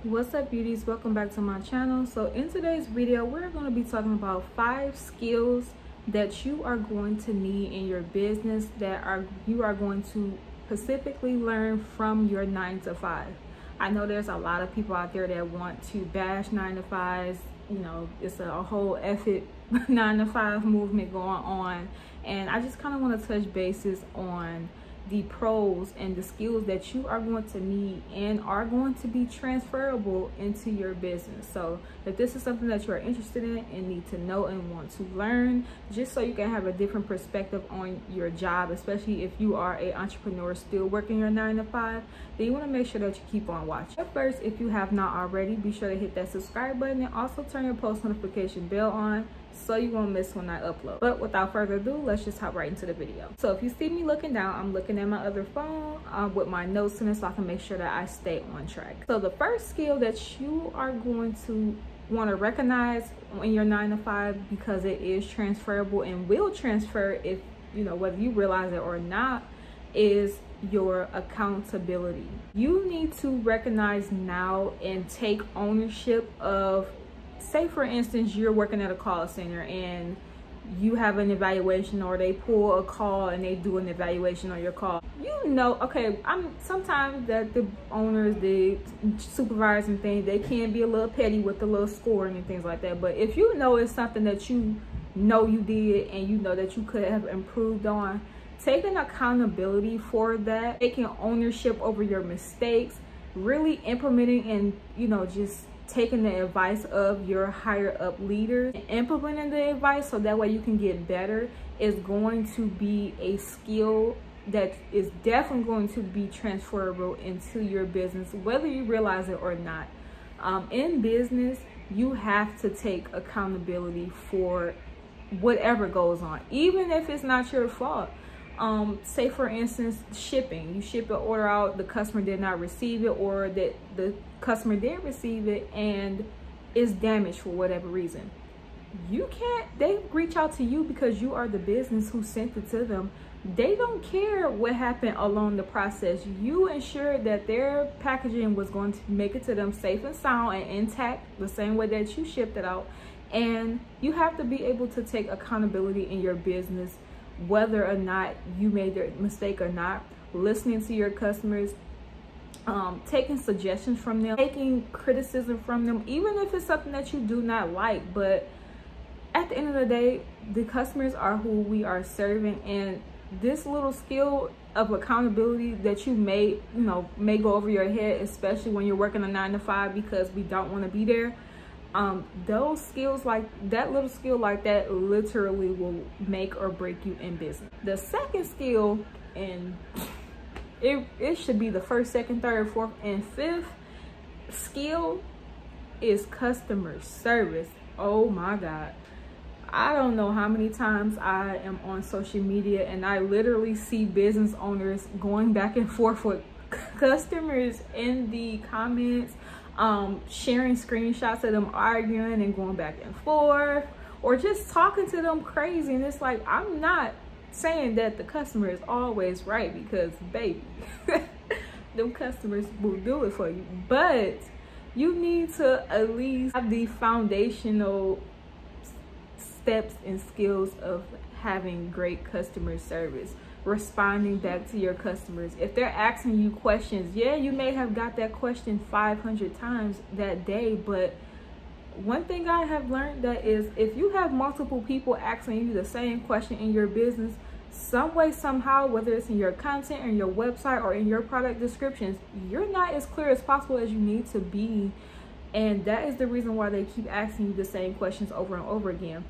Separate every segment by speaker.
Speaker 1: What's up, beauties? Welcome back to my channel. So in today's video, we're going to be talking about 5 skills that you are going to need in your business that you are going to specifically learn from your 9 to 5. I know there's a lot of people out there that want to bash 9 to 5s. You know, it's a whole effort 9 to 5 movement going on, and I just kind of want to touch bases on the pros and the skills that you are going to need and are going to be transferable into your business. So if this is something that you are interested in and need to know and want to learn, just so you can have a different perspective on your job, especially if you are an entrepreneur still working your 9 to 5, then you want to make sure that you keep on watching. But first, if you have not already, be sure to hit that subscribe button and also turn your post notification bell on so you won't miss when I upload. But without further ado, let's just hop right into the video. So if you see me looking down, I'm looking at my other phone with my notes in it so I can make sure that I stay on track. So the first skill that you are going to want to recognize in your 9 to 5, because it is transferable and will transfer if you know whether you realize it or not, is your accountability. You need to recognize now and take ownership of, say for instance, you're working at a call center and you have an evaluation, or they pull a call and they do an evaluation on your call. You know, okay, sometimes that the owners, the supervisors and things, they can be a little petty with the little scoring and things like that. But if you know it's something that you know you did and you know that you could have improved on, taking accountability for that, taking ownership over your mistakes, really implementing and, you know, just taking the advice of your higher up leaders and implementing the advice so that way you can get better, is going to be a skill that is definitely going to be transferable into your business, whether you realize it or not. In business, you have to take accountability for whatever goes on, even if it's not your fault. Say for instance, shipping. You ship an order out, the customer did not receive it, or that the customer did receive it and is damaged for whatever reason. They reach out to you because you are the business who sent it to them. They don't care what happened along the process. You ensured that their packaging was going to make it to them safe and sound and intact, the same way that you shipped it out. And you have to be able to take accountability in your business, whether or not you made a mistake or not. Listening to your customers, taking suggestions from them, taking criticism from them, even if it's something that you do not like. But at the end of the day, the customers are who we are serving, and this little skill of accountability that you may go over your head, especially when you're working a 9 to 5 because we don't want to be there. Those skills, like that little skill like that, literally will make or break you in business. The second skill, and it should be the first, second, third, fourth, and fifth skill, is customer service. Oh my God. I don't know how many times I am on social media and I literally see business owners going back and forth with customers in the comments, sharing screenshots of them arguing and going back and forth, or just talking to them crazy. And it's like, I'm not saying that the customer is always right, because baby, them customers will do it for you, but you need to at least have the foundational steps and skills of having great customer service, responding back to your customers. If they're asking you questions, yeah, you may have got that question 500 times that day, but one thing I have learned that is, if you have multiple people asking you the same question in your business, some way, somehow, whether it's in your content or your website or in your product descriptions, you're not as clear as possible as you need to be. And that is the reason why they keep asking you the same questions over and over again.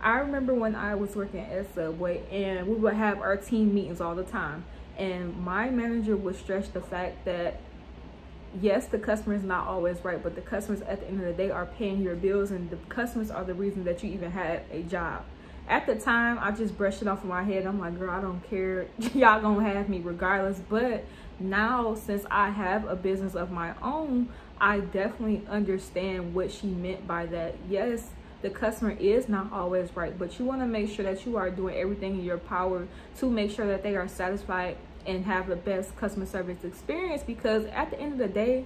Speaker 1: I remember when I was working at Subway and we would have our team meetings all the time, and my manager would stress the fact that yes, the customer is not always right, but the customers at the end of the day are paying your bills, and the customers are the reason that you even had a job. At the time, I just brushed it off in my head. I'm like, girl, I don't care. Y'all gonna have me regardless. But now, since I have a business of my own, I definitely understand what she meant by that. Yes, the customer is not always right, but you want to make sure that you are doing everything in your power to make sure that they are satisfied and have the best customer service experience, because at the end of the day,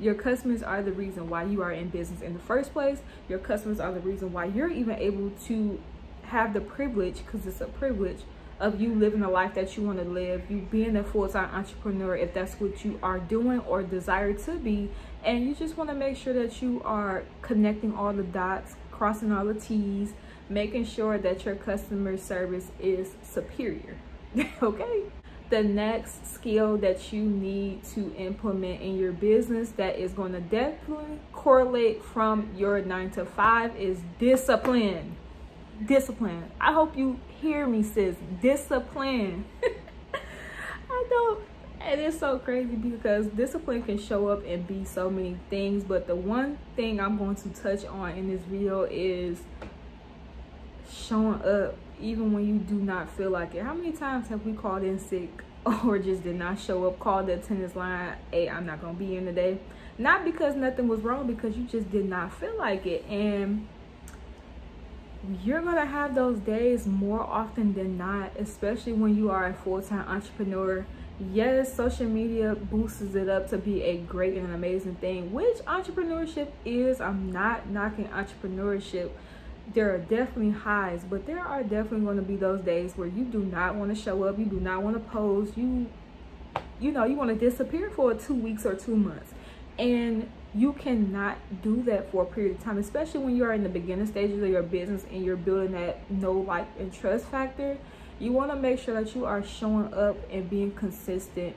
Speaker 1: Your customers are the reason why you are in business in the first place. Your customers are the reason why you're even able to have the privilege, because it's a privilege, of you living the life that you want to live, you being a full-time entrepreneur if that's what you are doing or desire to be. And you just want to make sure that you are connecting all the dots, crossing all the T's, making sure that your customer service is superior. Okay. The next skill that you need to implement in your business that is going to definitely correlate from your 9-to-5 is discipline. Discipline. I hope you hear me, sis. Discipline. I know, and it's so crazy because discipline can show up and be so many things, but the one thing I'm going to touch on in this video is showing up even when you do not feel like it. How many times have we called in sick or just did not show up, called the attendance line, hey, I'm not gonna be in today, not because nothing was wrong, because you just did not feel like it. And you're gonna have those days more often than not, especially when you are a full-time entrepreneur. Yes, social media boosts it up to be a great and an amazing thing, which entrepreneurship is. I'm not knocking entrepreneurship. There are definitely highs, but there are definitely going to be those days where you do not want to show up, you do not want to post, you know, you want to disappear for 2 weeks or 2 months. And you cannot do that for a period of time, especially when you are in the beginning stages of your business and you're building that know, like, and trust factor. You want to make sure that you are showing up and being consistent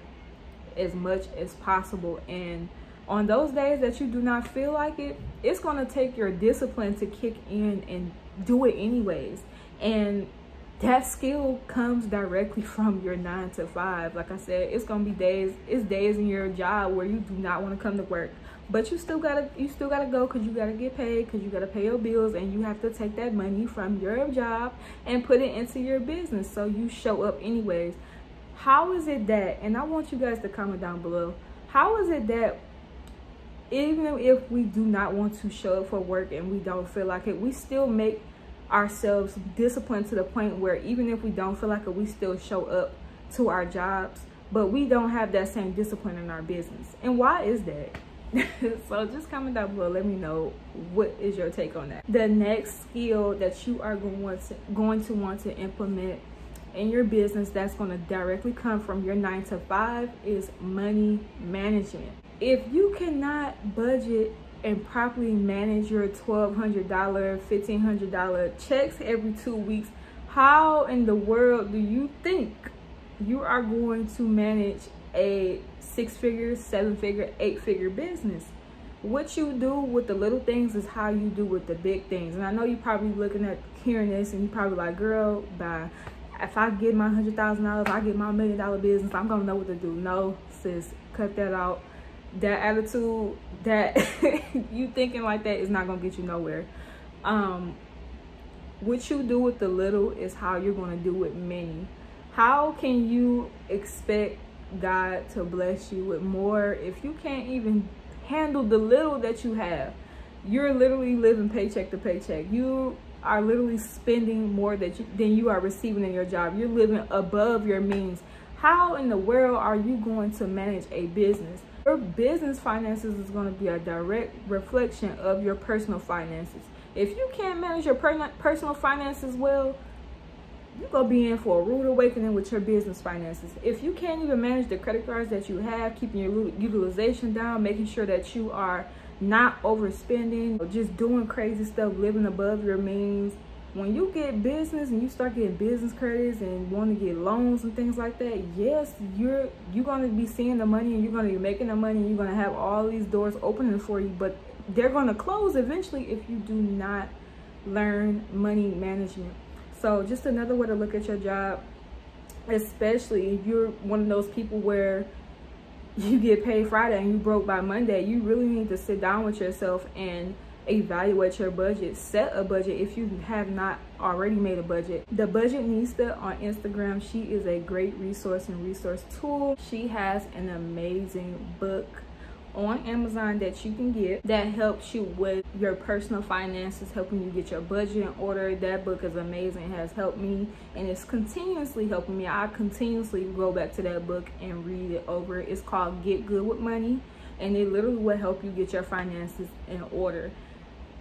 Speaker 1: as much as possible. And on those days that you do not feel like it, it's going to take your discipline to kick in and do it anyways. And that skill comes directly from your 9-to-5. Like I said, it's going to be days in your job where you do not want to come to work, but you still gotta go, because you gotta get paid, because you gotta pay your bills, and you have to take that money from your job and put it into your business. So you show up anyways. How is it that, and I want you guys to comment down below, how is it that even if we do not want to show up for work and we don't feel like it, we still make ourselves disciplined to the point where even if we don't feel like it, we still show up to our jobs, but we don't have that same discipline in our business? And why is that? So just comment down below, let me know what is your take on that. The next skill that you are going to want to implement in your business that's going to directly come from your 9-to-5 is money management. If you cannot budget and properly manage your $1,200, $1,500 checks every 2 weeks, how in the world do you think you are going to manage a 6-figure, 7-figure, 8-figure business? What you do with the little things is how you do with the big things. And I know you're probably looking at hearing this and you're probably like, girl, bye. If I get my $100,000, I get my $1 million business, I'm gonna know what to do. No, sis, cut that out. That attitude, that you thinking like that is not gonna get you nowhere. What you do with the little is how you're gonna do with many. How can you expect God to bless you with more if you can't even handle the little that you have? You're literally living paycheck to paycheck. You are literally spending more than you are receiving in your job. You're living above your means. How in the world are you going to manage a business? Your business finances is going to be a direct reflection of your personal finances. If you can't manage your personal finances well, you're going to be in for a rude awakening with your business finances. If you can't even manage the credit cards that you have, keeping your utilization down, making sure that you are not overspending, or just doing crazy stuff, living above your means. When you get business and you start getting business credits and want to get loans and things like that, yes, you're going to be seeing the money and you're going to be making the money and you're going to have all these doors opening for you, but they're going to close eventually if you do not learn money management. So just another way to look at your job, especially if you're one of those people where you get paid Friday and you broke by Monday, you really need to sit down with yourself and evaluate your budget. Set a budget if you have not already made a budget. The Budgetnista on Instagram, she is a great resource and resource tool. She has an amazing book on Amazon that you can get that helps you with your personal finances, helping you get your budget in order. That book is amazing. It has helped me and it's continuously helping me. I continuously go back to that book and read it over. It's called Get Good with Money. and it literally will help you get your finances in order.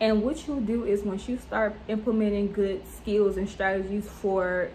Speaker 1: And what you do is, once you start implementing good skills and strategies for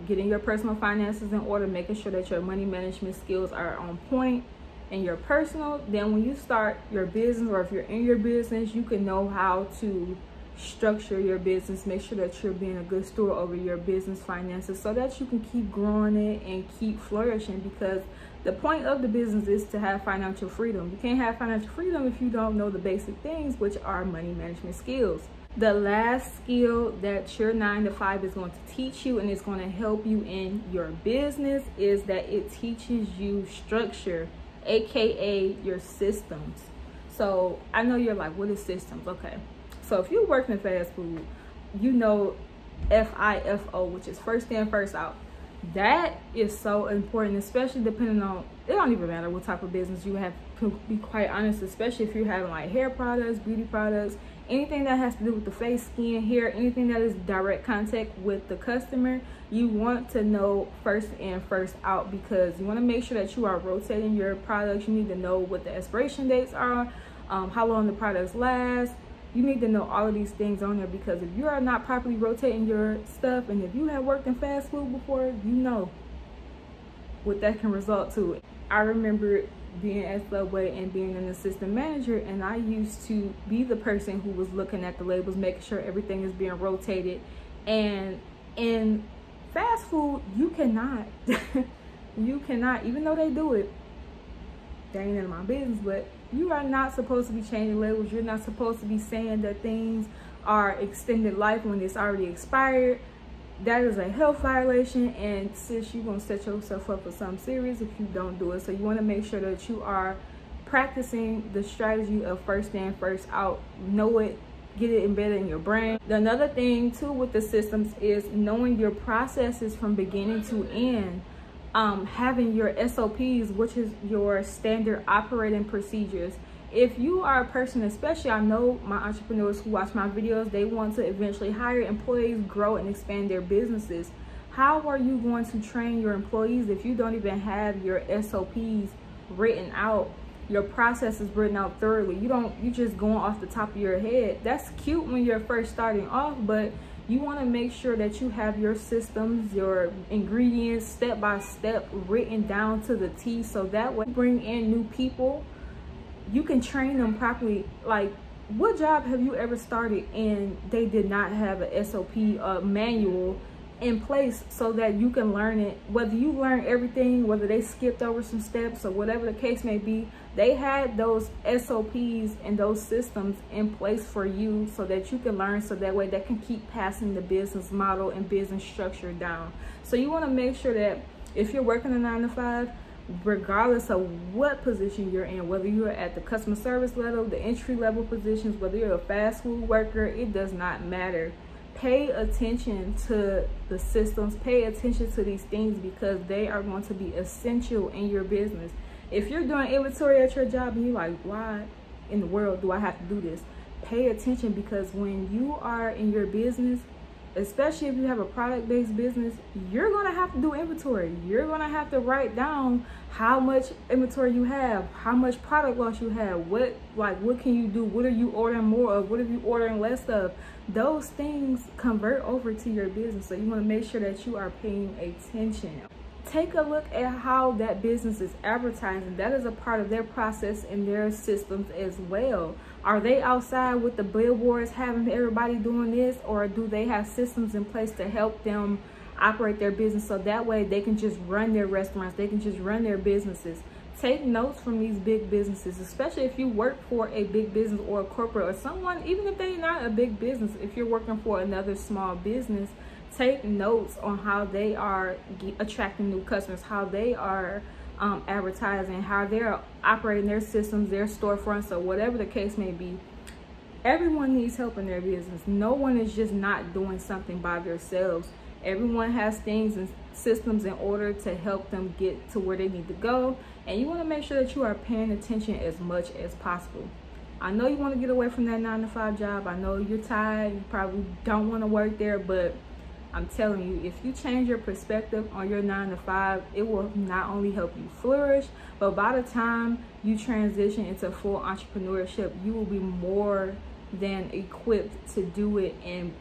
Speaker 1: getting your personal finances in order, making sure that your money management skills are on point in your personal, then when you start your business, or if you're in your business, you can know how to structure your business, make sure that you're being a good steward over your business finances so that you can keep growing it and keep flourishing. Because the point of the business is to have financial freedom. You can't have financial freedom if you don't know the basic things, which are money management skills. The last skill that your 9-to-5 is going to teach you, and it's going to help you in your business, is that it teaches you structure, aka your systems. So I know you're like, what is systems? Okay, so if you're working in fast food, you know FIFO, which is first in, first out. That is so important, especially depending on, it don't even matter what type of business you have, to be quite honest, especially if you're having like hair products, beauty products, anything that has to do with the face, skin, hair, anything that is direct contact with the customer. You want to know first in, first out, because you want to make sure that you are rotating your products. You need to know what the expiration dates are, how long the products last. You need to know all of these things on there, because if you are not properly rotating your stuff, and if you have worked in fast food before, you know what that can result to. I remember being at Subway and being an assistant manager, and I used to be the person who was looking at the labels, making sure everything is being rotated. And in fast food, you cannot you cannot, even though they do it, that ain't none of my business, but you are not supposed to be changing labels. You're not supposed to be saying that things are extended life when it's already expired. That is a health violation, and sis, you're gonna set yourself up for something serious if you don't do it. So you want to make sure that you are practicing the strategy of first in, first out. Know it, get it embedded in your brain. Another thing too with the systems is knowing your processes from beginning to end. Having your SOPs, which is your standard operating procedures. If you are a person, especially I know my entrepreneurs who watch my videos, they want to eventually hire employees, grow and expand their businesses. How are you going to train your employees if you don't even have your SOPs written out, your processes written out thoroughly? You just going off the top of your head. That's cute when you're first starting off, but you want to make sure that you have your systems, your ingredients, step by step, written down to the T, so that when you bring in new people, you can train them properly. Like, what job have you ever started and they did not have a SOP manual in place so that you can learn it? Whether you learn everything, whether they skipped over some steps or whatever the case may be, they had those SOPs and those systems in place for you so that you can learn, so that way they can keep passing the business model and business structure down. So you want to make sure that if you're working a 9-to-5, regardless of what position you're in, whether you're at the customer service level, the entry level positions, whether you're a fast food worker, it does not matter. Pay attention to the systems, pay attention to these things, because they are going to be essential in your business. If you're doing inventory at your job and you're like, why in the world do I have to do this? Pay attention, because when you are in your business, especially if you have a product-based business, you're going to have to do inventory. You're going to have to write down how much inventory you have, how much product loss you have, what can you do, what are you ordering more of, what are you ordering less of. Those things convert over to your business, so you want to make sure that you are paying attention. Take a look at how that business is advertising. That is a part of their process and their systems as well. Are they outside with the billboards having everybody doing this, or do they have systems in place to help them operate their business so that way they can just run their restaurants, they can just run their businesses? Take notes from these big businesses, especially if you work for a big business or a corporate or someone, even if they're not a big business, if you're working for another small business, take notes on how they are attracting new customers, how they are advertising, how they're operating their systems, their storefronts, or whatever the case may be. Everyone needs help in their business. No one is just not doing something by themselves. Everyone has things and systems in order to help them get to where they need to go, and you want to make sure that you are paying attention as much as possible. I know you want to get away from that 9-to-5 job. I know you're tired, you probably don't want to work there, but I'm telling you, if you change your perspective on your 9 to 5, it will not only help you flourish, but by the time you transition into full entrepreneurship, you will be more than equipped to do it and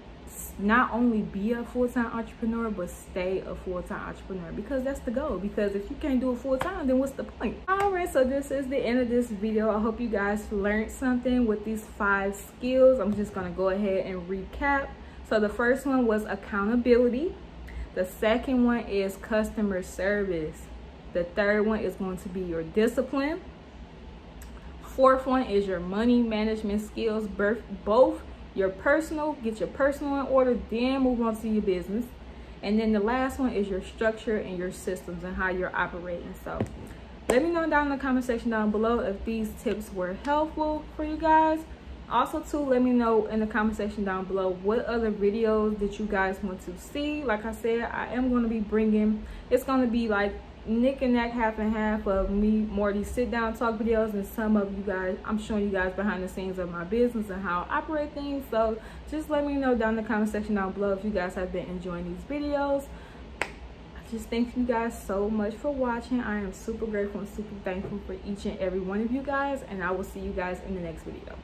Speaker 1: not only be a full-time entrepreneur, but stay a full-time entrepreneur, because that's the goal. Because if you can't do it full-time, then what's the point? All right, so this is the end of this video. I hope you guys learned something with these 5 skills. I'm just gonna go ahead and recap. So the first one was accountability. The second one is customer service. The third one is going to be your discipline. Fourth one is your money management skills, both your personal, get your personal in order, then move on to your business. And then the last one is your structure and your systems and how you're operating. So let me know down in the comment section down below if these tips were helpful for you guys. Also too, let me know in the comment section down below what other videos that you guys want to see. Like I said, I am going to be bringing, it's going to be like nick and neck, half and half of me, more of these sit down talk videos, and some of you guys, I'm showing you guys behind the scenes of my business and how I operate things. So just let me know down in the comment section down below if you guys have been enjoying these videos. I just thank you guys so much for watching. I am super grateful and super thankful for each and every one of you guys, and I will see you guys in the next video.